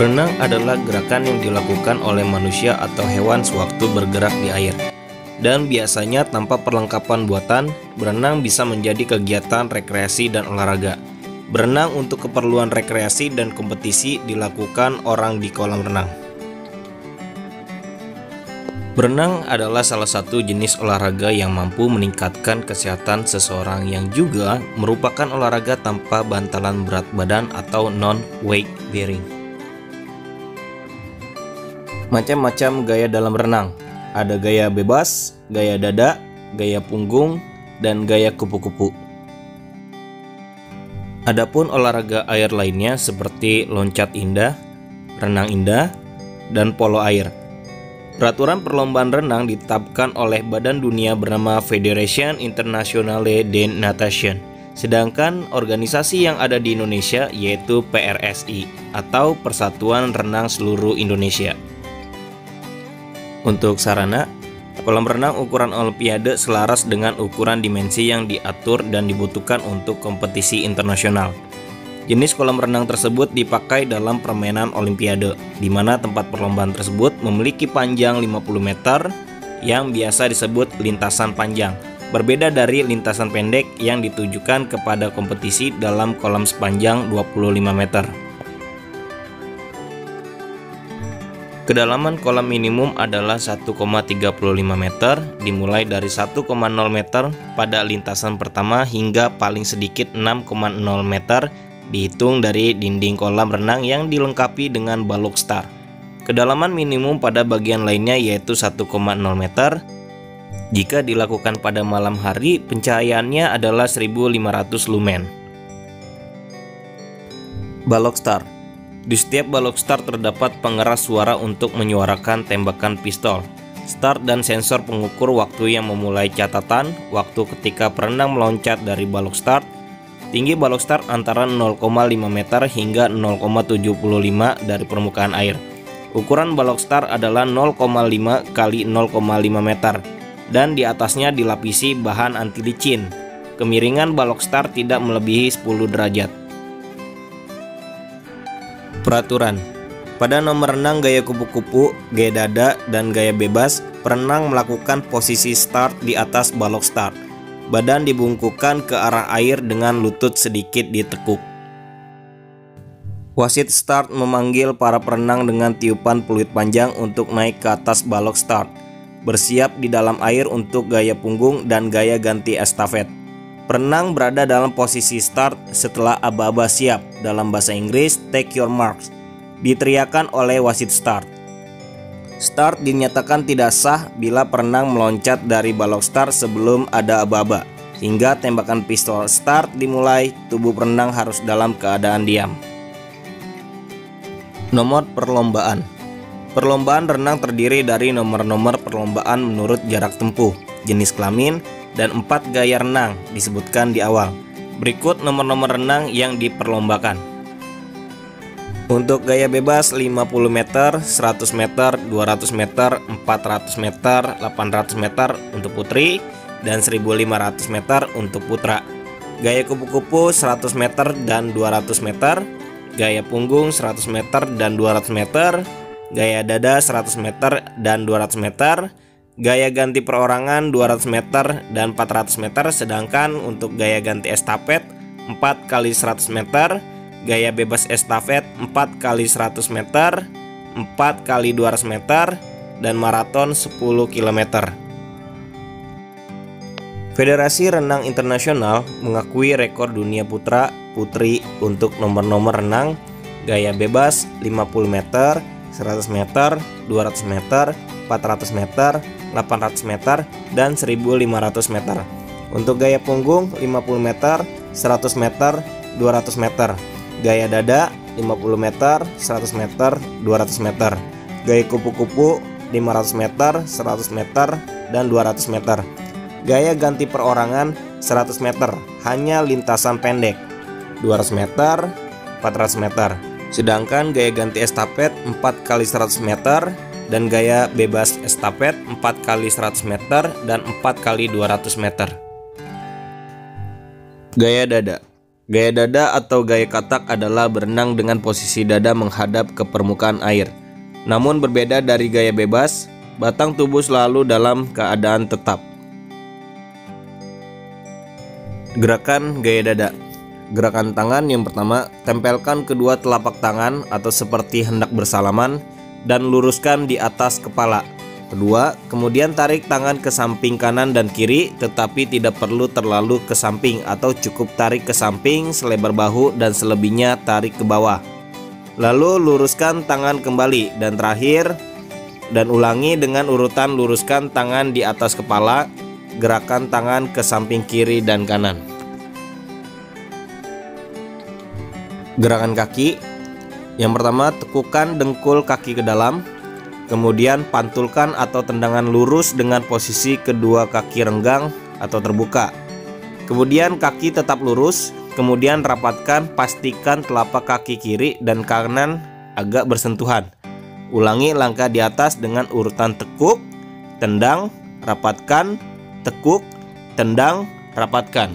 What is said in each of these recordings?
Berenang adalah gerakan yang dilakukan oleh manusia atau hewan sewaktu bergerak di air. Dan biasanya tanpa perlengkapan buatan, berenang bisa menjadi kegiatan rekreasi dan olahraga. Berenang untuk keperluan rekreasi dan kompetisi dilakukan orang di kolam renang. Berenang adalah salah satu jenis olahraga yang mampu meningkatkan kesehatan seseorang yang juga merupakan olahraga tanpa bantalan berat badan atau non-weight bearing. Macam-macam gaya dalam renang. Ada gaya bebas, gaya dada, gaya punggung, dan gaya kupu-kupu. Adapun olahraga air lainnya seperti loncat indah, renang indah, dan polo air. Peraturan perlombaan renang ditetapkan oleh badan dunia bernama Fédération Internationale de Natation. Sedangkan organisasi yang ada di Indonesia yaitu PRSI atau Persatuan Renang Seluruh Indonesia. Untuk sarana, kolam renang ukuran olimpiade selaras dengan ukuran dimensi yang diatur dan dibutuhkan untuk kompetisi internasional. Jenis kolam renang tersebut dipakai dalam permainan olimpiade, di mana tempat perlombaan tersebut memiliki panjang 50 meter yang biasa disebut lintasan panjang, berbeda dari lintasan pendek yang ditujukan kepada kompetisi dalam kolam sepanjang 25 meter. Kedalaman kolam minimum adalah 1,35 meter, dimulai dari 1,0 meter pada lintasan pertama hingga paling sedikit 6,0 meter dihitung dari dinding kolam renang yang dilengkapi dengan balok star. Kedalaman minimum pada bagian lainnya yaitu 1,0 meter. Jika dilakukan pada malam hari, pencahayaannya adalah 1500 lumen. Balok star. Di setiap balok start terdapat pengeras suara untuk menyuarakan tembakan pistol. Start dan sensor pengukur waktu yang memulai catatan waktu ketika perenang meloncat dari balok start. Tinggi balok start antara 0,5 meter hingga 0,75 dari permukaan air. Ukuran balok start adalah 0,5 kali 0,5 meter dan di atasnya dilapisi bahan anti licin. Kemiringan balok start tidak melebihi 10 derajat. Peraturan. Pada nomor renang gaya kupu-kupu, gaya dada, dan gaya bebas, perenang melakukan posisi start di atas balok start. Badan dibungkukkan ke arah air dengan lutut sedikit ditekuk. Wasit start memanggil para perenang dengan tiupan peluit panjang untuk naik ke atas balok start. Bersiap di dalam air untuk gaya punggung dan gaya ganti estafet. Perenang berada dalam posisi start setelah aba-aba siap, dalam bahasa Inggris take your marks, diteriakan oleh wasit start. Start dinyatakan tidak sah bila perenang meloncat dari balok start sebelum ada aba-aba. Hingga tembakan pistol start dimulai, tubuh perenang harus dalam keadaan diam. Nomor perlombaan. Perlombaan renang terdiri dari nomor-nomor perlombaan menurut jarak tempuh, jenis kelamin, dan 4 gaya renang disebutkan di awal. Berikut nomor-nomor renang yang diperlombakan. Untuk gaya bebas 50 meter, 100 meter, 200 meter, 400 meter, 800 meter untuk putri, dan 1500 meter untuk putra. Gaya kupu-kupu 100 meter dan 200 meter, gaya punggung 100 meter dan 200 meter, gaya dada 100 meter dan 200 meter, gaya ganti perorangan 200 meter dan 400 meter, sedangkan untuk gaya ganti estafet 4 kali 100 meter, gaya bebas estafet 4 kali 100 meter, 4 kali 200 meter, dan maraton 10 km. Federasi Renang Internasional mengakui rekor dunia putra putri untuk nomor-nomor renang gaya bebas 50 meter, 100 meter, 200 meter, 400 meter, 800 meter, dan 1500 meter. Untuk gaya punggung 50 meter, 100 meter, 200 meter. Gaya dada 50 meter, 100 meter, 200 meter. Gaya kupu-kupu 500 meter, 100 meter, dan 200 meter. Gaya ganti perorangan 100 meter, hanya lintasan pendek 200 meter, 400 meter. Sedangkan gaya ganti estafet 4 kali 100 meter dan gaya bebas estafet 4 kali 100 meter dan 4 kali 200 meter. Gaya dada. Gaya dada atau gaya katak adalah berenang dengan posisi dada menghadap ke permukaan air. Namun berbeda dari gaya bebas, batang tubuh selalu dalam keadaan tetap. Gerakan gaya dada. Gerakan tangan yang pertama, tempelkan kedua telapak tangan atau seperti hendak bersalaman dan luruskan di atas kepala. Kedua, kemudian tarik tangan ke samping kanan dan kiri, tetapi tidak perlu terlalu ke samping atau cukup tarik ke samping selebar bahu dan selebihnya tarik ke bawah. Lalu luruskan tangan kembali dan terakhir dan ulangi dengan urutan luruskan tangan di atas kepala, gerakan tangan ke samping kiri dan kanan. Gerakan kaki. Yang pertama, tekukan dengkul kaki ke dalam, kemudian pantulkan atau tendangan lurus dengan posisi kedua kaki renggang atau terbuka. Kemudian kaki tetap lurus, kemudian rapatkan, pastikan telapak kaki kiri dan kanan agak bersentuhan. Ulangi langkah di atas dengan urutan tekuk, tendang, rapatkan, tekuk, tendang, rapatkan.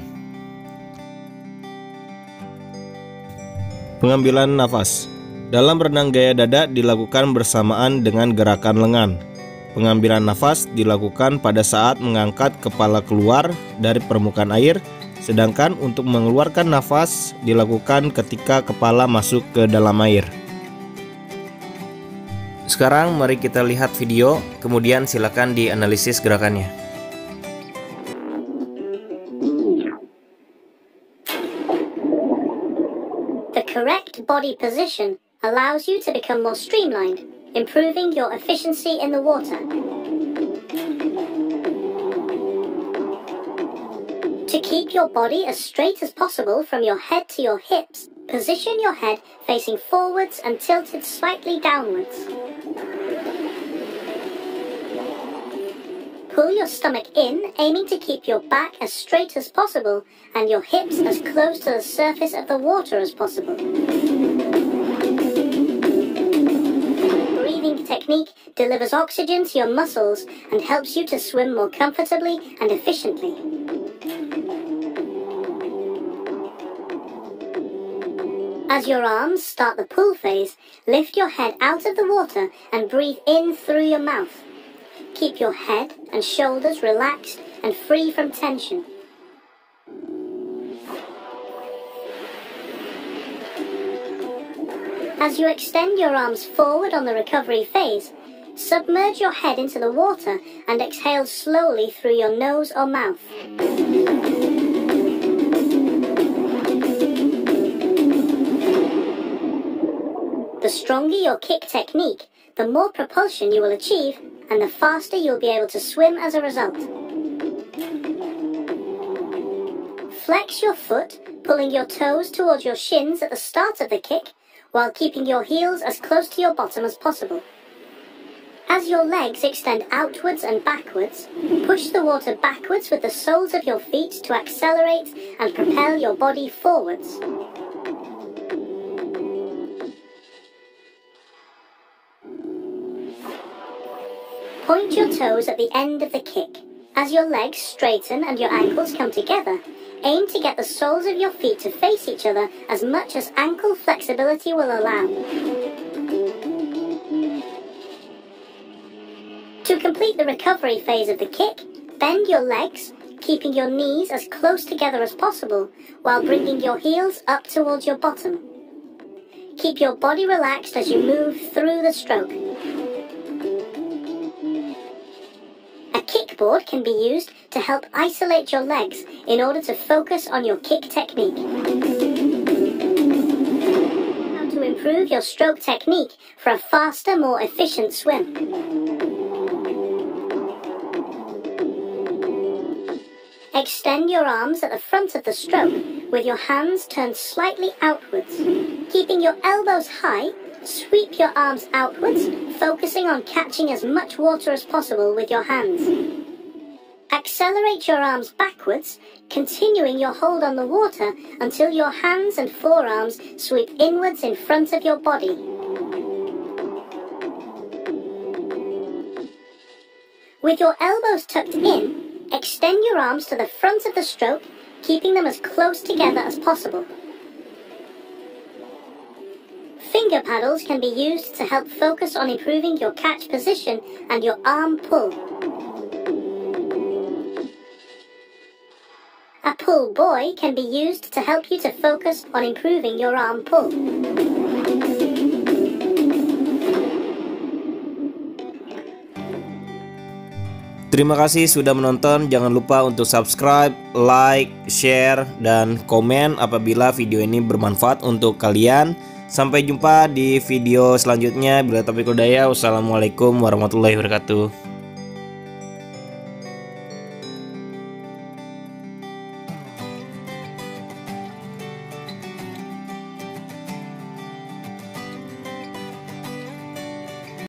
Pengambilan nafas. Dalam berenang gaya dada dilakukan bersamaan dengan gerakan lengan. Pengambilan nafas dilakukan pada saat mengangkat kepala keluar dari permukaan air, sedangkan untuk mengeluarkan nafas dilakukan ketika kepala masuk ke dalam air. Sekarang mari kita lihat video, kemudian silakan dianalisis gerakannya. The correct body position allows you to become more streamlined, improving your efficiency in the water. To keep your body as straight as possible from your head to your hips, position your head facing forwards and tilted slightly downwards. Pull your stomach in, aiming to keep your back as straight as possible and your hips as close to the surface of the water as possible. Breathing technique delivers oxygen to your muscles and helps you to swim more comfortably and efficiently. As your arms start the pull phase, lift your head out of the water and breathe in through your mouth. Keep your head and shoulders relaxed and free from tension. As you extend your arms forward on the recovery phase, submerge your head into the water and exhale slowly through your nose or mouth. The stronger your kick technique, the more propulsion you will achieve, and the faster you'll be able to swim as a result. Flex your foot, pulling your toes towards your shins at the start of the kick, while keeping your heels as close to your bottom as possible. As your legs extend outwards and backwards, push the water backwards with the soles of your feet to accelerate and propel your body forwards. Point your toes at the end of the kick. As your legs straighten and your ankles come together, aim to get the soles of your feet to face each other as much as ankle flexibility will allow. To complete the recovery phase of the kick, bend your legs, keeping your knees as close together as possible while bringing your heels up towards your bottom. Keep your body relaxed as you move through the stroke. A kickboard can be used to help isolate your legs in order to focus on your kick technique. How to improve your stroke technique for a faster, more efficient swim. Extend your arms at the front of the stroke with your hands turned slightly outwards. Keeping your elbows high, sweep your arms outwards, focusing on catching as much water as possible with your hands. Accelerate your arms backwards, continuing your hold on the water until your hands and forearms sweep inwards in front of your body. With your elbows tucked in, extend your arms to the front of the stroke, keeping them as close together as possible. finger paddles can be used to help focus on improving your catch position and your arm pull. A pull buoy can be used to help you to focus on improving your arm pull. Terima kasih sudah menonton. Jangan lupa untuk subscribe, like, share, dan komen apabila video ini bermanfaat untuk kalian. Sampai jumpa di video selanjutnya. Bila taufiq wal hidayah. Wassalamualaikum warahmatullahi wabarakatuh.